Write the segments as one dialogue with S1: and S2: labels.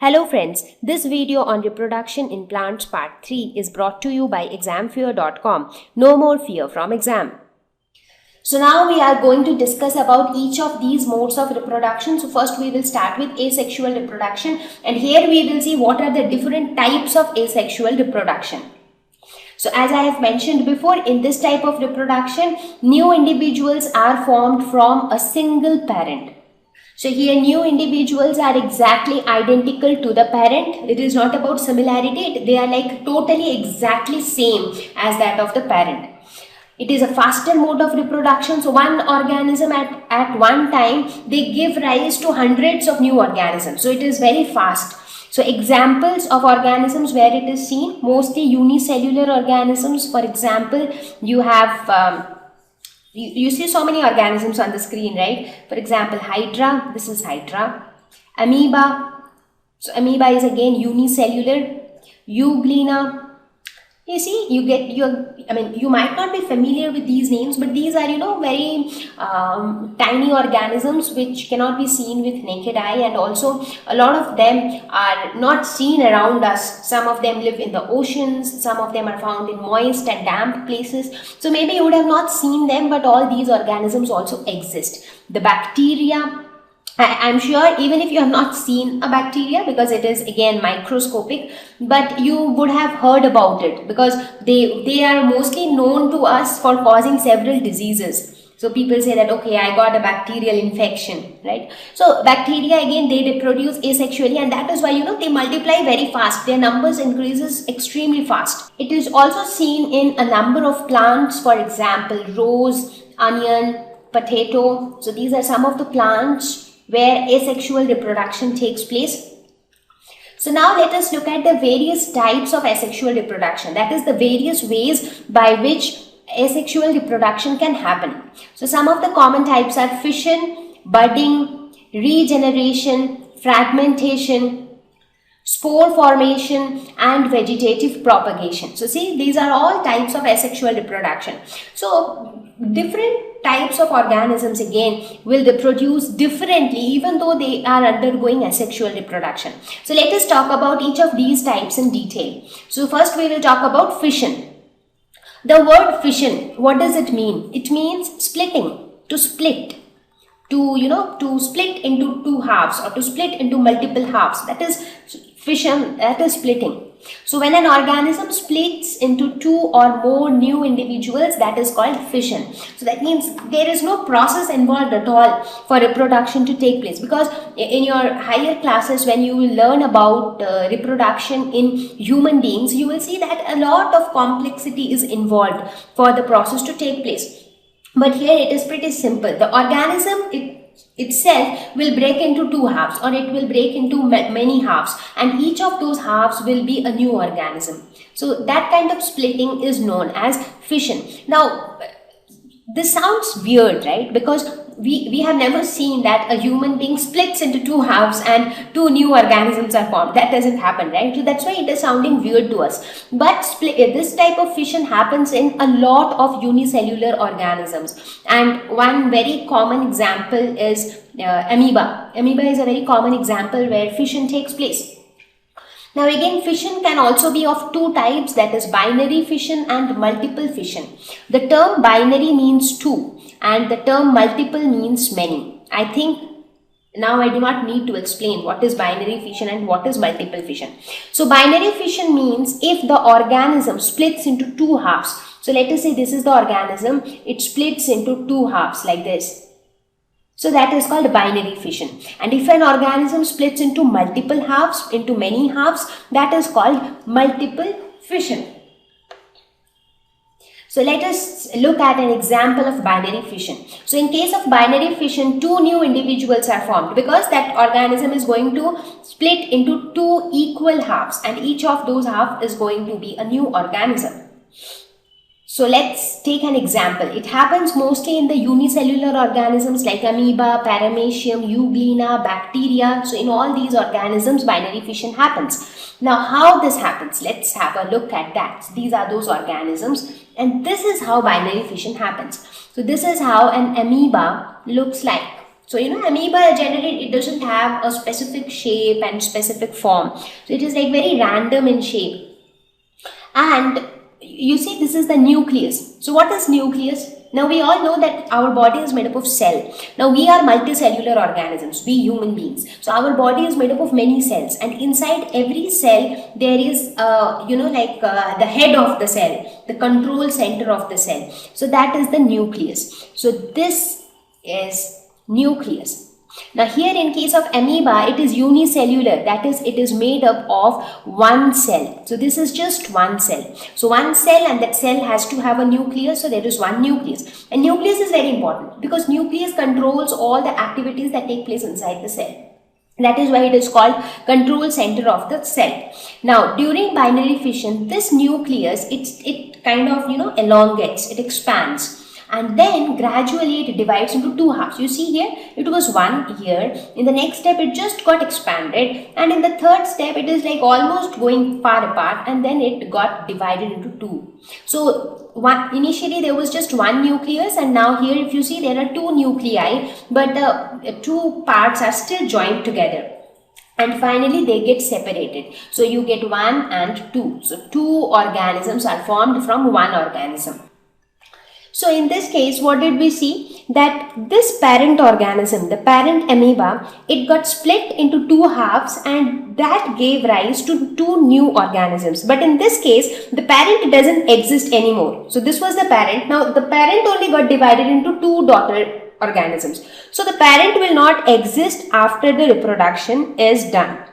S1: Hello friends, this video on reproduction in plants part 3 is brought to you by examfear.com. No more fear from exam. So now we are going to discuss about each of these modes of reproduction. So first we will start with asexual reproduction, and here we will see what are the different types of asexual reproduction. So as I have mentioned before, in this type of reproduction, new individuals are formed from a single parent. So here new individuals are exactly identical to the parent. It is not about similarity. They are like totally exactly same as that of the parent. It is a faster mode of reproduction. So one organism at one time, they give rise to hundreds of new organisms. So it is very fast. So examples of organisms where it is seen, mostly unicellular organisms. For example, you have you see so many organisms on the screen, right? For example, Hydra, this is Hydra. Amoeba, so amoeba is again unicellular. Euglena, you see, you might not be familiar with these names, but these are, very tiny organisms which cannot be seen with naked eye, and also a lot of them are not seen around us. Some of them live in the oceans, some of them are found in moist and damp places. So maybe you would have not seen them, but all these organisms also exist. The bacteria, I'm sure even if you have not seen a bacteria, because it is again microscopic, but you would have heard about it because they are mostly known to us for causing several diseases. So people say that, okay, I got a bacterial infection, right? So bacteria, again, they reproduce asexually, and that is why, they multiply very fast. Their numbers increases extremely fast. It is also seen in a number of plants, for example, rose, onion, potato. So these are some of the plants where asexual reproduction takes place. So now let us look at the various types of asexual reproduction. That is the various ways by which asexual reproduction can happen. So some of the common types are fission, budding, regeneration, fragmentation, spore formation, and vegetative propagation. So see, these are all types of asexual reproduction. So different types of organisms again will reproduce differently even though they are undergoing asexual reproduction. So let us talk about each of these types in detail. So first we will talk about fission. The word fission, what does it mean? It means splitting, to split. To split into two halves or to split into multiple halves. That is fission, that is splitting. So when an organism splits into two or more new individuals, that is called fission. So that means there is no process involved at all for reproduction to take place, because in your higher classes when you will learn about reproduction in human beings, you will see that a lot of complexity is involved for the process to take place. But here it is pretty simple. The organism itself will break into two halves, or it will break into many halves, and each of those halves will be a new organism. So that kind of splitting is known as fission. Now, this sounds weird, right? Because we have never seen that a human being splits into two halves and two new organisms are formed. That doesn't happen, right? So that's why it is sounding weird to us. But this type of fission happens in a lot of unicellular organisms. And one very common example is amoeba. Amoeba is a very common example where fission takes place. Now again, fission can also be of two types, that is binary fission and multiple fission. The term binary means two and the term multiple means many. I think now I do not need to explain what is binary fission and what is multiple fission. So binary fission means if the organism splits into two halves. So let us say this is the organism, it splits into two halves like this. So that is called binary fission. And if an organism splits into multiple halves, into many halves, that is called multiple fission. So let us look at an example of binary fission. So in case of binary fission, two new individuals are formed because that organism is going to split into two equal halves, and each of those halves is going to be a new organism. So let's take an example. It happens mostly in the unicellular organisms like amoeba, paramecium, euglena, bacteria. So in all these organisms, binary fission happens. Now how this happens? Let's have a look at that. These are those organisms, and this is how binary fission happens. So this is how an amoeba looks like. So, amoeba generally, it doesn't have a specific shape and specific form. So, it is like very random in shape. And you see, this is the nucleus. So, what is nucleus? Now, we all know that our body is made up of cell. Now, we are multicellular organisms, we human beings. So, our body is made up of many cells, and inside every cell, there is, the head of the cell, the control center of the cell. So, that is the nucleus. So, this is nucleus. Now here in case of amoeba, it is unicellular, that is, it is made up of one cell. So this is just one cell. So one cell, and that cell has to have a nucleus, so there is one nucleus. And nucleus is very important because nucleus controls all the activities that take place inside the cell. That is why it is called control center of the cell. Now during binary fission, this nucleus, it kind of elongates, it expands. And then gradually it divides into two halves. You see here, it was one here. In the next step, it just got expanded. And in the third step, it is like almost going far apart. And then it got divided into two. So initially there was just one nucleus. And now here, if you see, there are two nuclei. But the two parts are still joined together. And finally, they get separated. So you get 1 and 2. So two organisms are formed from one organism. So in this case, what did we see? That this parent organism, the parent amoeba, it got split into two halves, and that gave rise to two new organisms. But in this case, the parent doesn't exist anymore. So this was the parent. Now the parent only got divided into two daughter organisms. So the parent will not exist after the reproduction is done.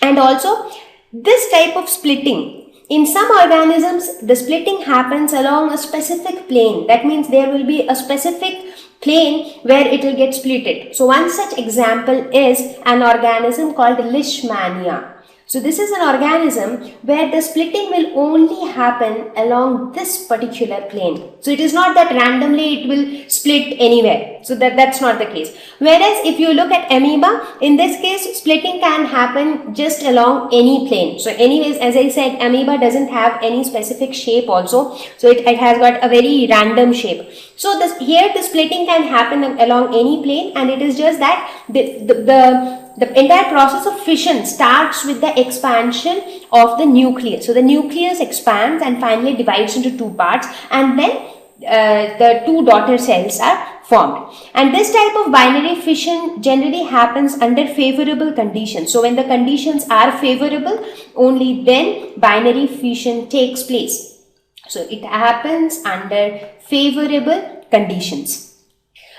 S1: And also, this type of splitting, in some organisms, the splitting happens along a specific plane. That means there will be a specific plane where it will get splitted. So one such example is an organism called Leishmania. So this is an organism where the splitting will only happen along this particular plane. So it is not that randomly it will split anywhere. So that's not the case. Whereas if you look at amoeba, in this case, splitting can happen just along any plane. So anyways, as I said, amoeba doesn't have any specific shape also. So it has got a very random shape. So here the splitting can happen along any plane, and it is just that the entire process of fission starts with the expansion of the nucleus. So the nucleus expands and finally divides into two parts, and then the two daughter cells are formed. And this type of binary fission generally happens under favorable conditions. So when the conditions are favorable, only then binary fission takes place. So it happens under favorable conditions.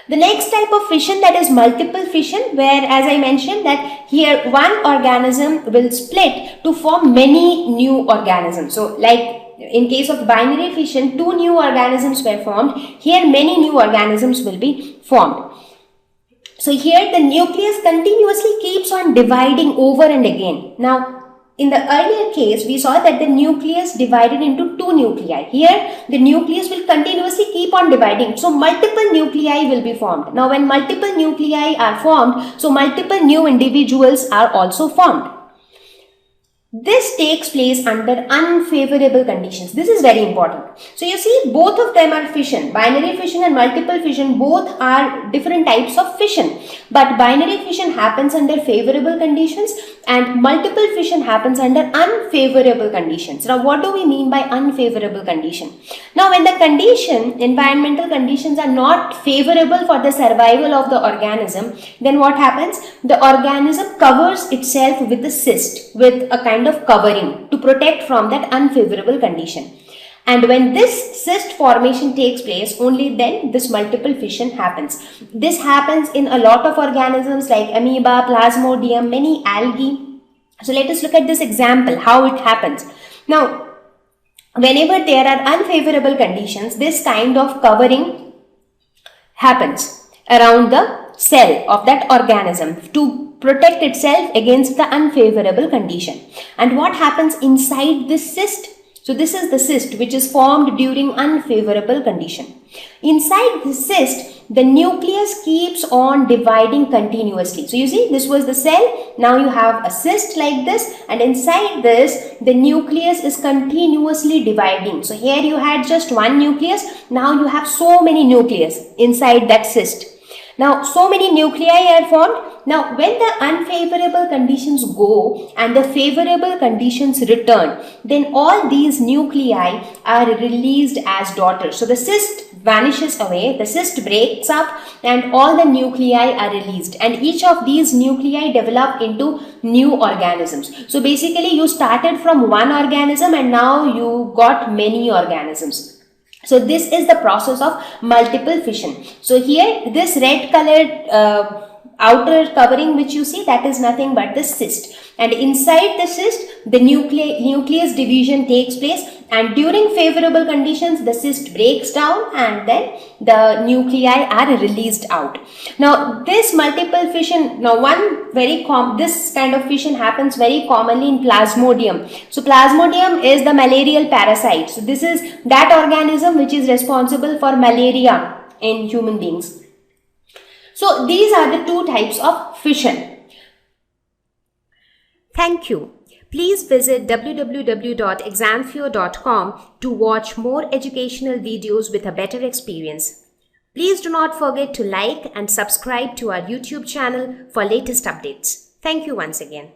S1: The next type of fission, that is multiple fission, where, as I mentioned, that here one organism will split to form many new organisms. So like in case of binary fission, two new organisms were formed. Here many new organisms will be formed. So here the nucleus continuously keeps on dividing over and again. Now in the earlier case, we saw that the nucleus divided into two nuclei. Here, the nucleus will continuously keep on dividing. So, multiple nuclei will be formed. Now, when multiple nuclei are formed, so multiple new individuals are also formed. This takes place under unfavorable conditions. This is very important. So you see, both of them are fission. Binary fission and multiple fission, both are different types of fission. But binary fission happens under favorable conditions and multiple fission happens under unfavorable conditions. Now what do we mean by unfavorable condition? Now when the environmental conditions are not favorable for the survival of the organism, then what happens? The organism covers itself with a cyst, with a kind of covering to protect from that unfavorable condition. And when this cyst formation takes place, only then this multiple fission happens. This happens in a lot of organisms like amoeba, plasmodium, many algae. So let us look at this example, how it happens. Now, whenever there are unfavorable conditions, this kind of covering happens around the cell of that organism to protect itself against the unfavorable condition. And what happens inside this cyst? So this is the cyst which is formed during unfavorable condition. Inside the cyst, the nucleus keeps on dividing continuously. So you see, this was the cell. Now you have a cyst like this, and inside this, the nucleus is continuously dividing. So here you had just one nucleus. Now you have so many nucleus inside that cyst. Now, so many nuclei are formed. Now, when the unfavorable conditions go and the favorable conditions return, then all these nuclei are released as daughters. So, the cyst vanishes away, the cyst breaks up, and all the nuclei are released. And each of these nuclei develop into new organisms. So, basically, you started from one organism and now you got many organisms. So this is the process of multiple fission. So here this red colored outer covering which you see, that is nothing but the cyst, and inside the cyst the nucleus division takes place, and during favorable conditions the cyst breaks down and then the nuclei are released out. Now this multiple fission, this kind of fission happens very commonly in Plasmodium. So Plasmodium is the malarial parasite. So this is that organism which is responsible for malaria in human beings. So these are the two types of fission. Thank you. Please visit www.examfear.com to watch more educational videos with a better experience. Please do not forget to like and subscribe to our YouTube channel for latest updates. Thank you once again.